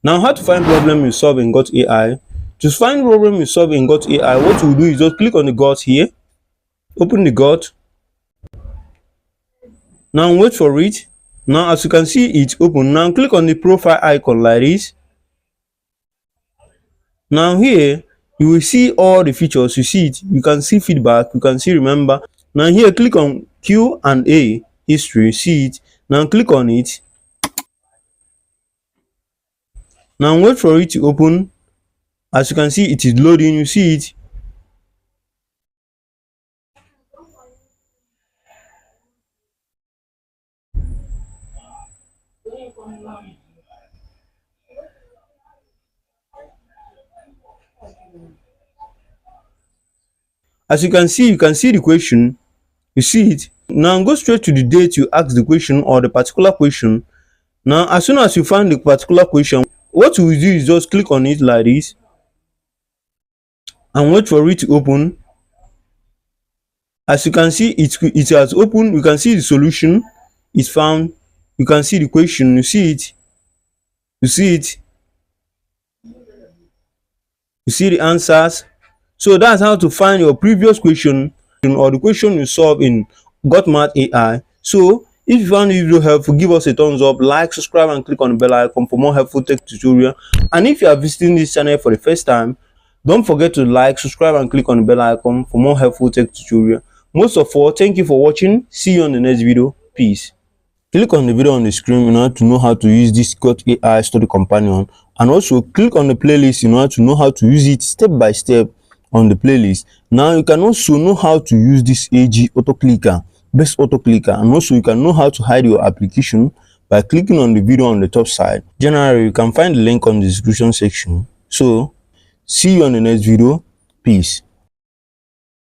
Now, how to find problem you solve in Gauth AI? To find problem you solve in Gauth AI, what you do is just click on the Gauth here, open the Gauth. Now wait for it. Now as you can see it's open. Now click on the profile icon like this. Now here you will see all the features. You see it, you can see feedback, you can see remember. Now here click on Q&A history, see it. Now click on it. Now wait for it to open. As you can see it is loading, you see it. As you can see the question, you see it. Now go straight to the date you ask the question or the particular question. Now as soon as you find the particular question, what you will do is just click on it like this and wait for it to open. As you can see it has opened. You can see the solution is found, you can see the question, you see it, you see it, you see the answers. So that's how to find your previous question or the question you solve in Gauth AI. So if you found the video helpful, give us a thumbs up, like, subscribe and click on the bell icon for more helpful tech tutorial. And if you are visiting this channel for the first time, don't forget to like, subscribe and click on the bell icon for more helpful tech tutorial. Most of all, thank you for watching. See you on the next video. Peace. Click on the video on the screen in order to know how to use this Gauth AI study companion, and also click on the playlist in order to know how to use it step by step on the playlist. Now you can also know how to use this AG auto clicker, best auto clicker, and also you can know how to hide your application by clicking on the video on the top side. Generally, you can find the link on the description section. So see you on the next video. Peace.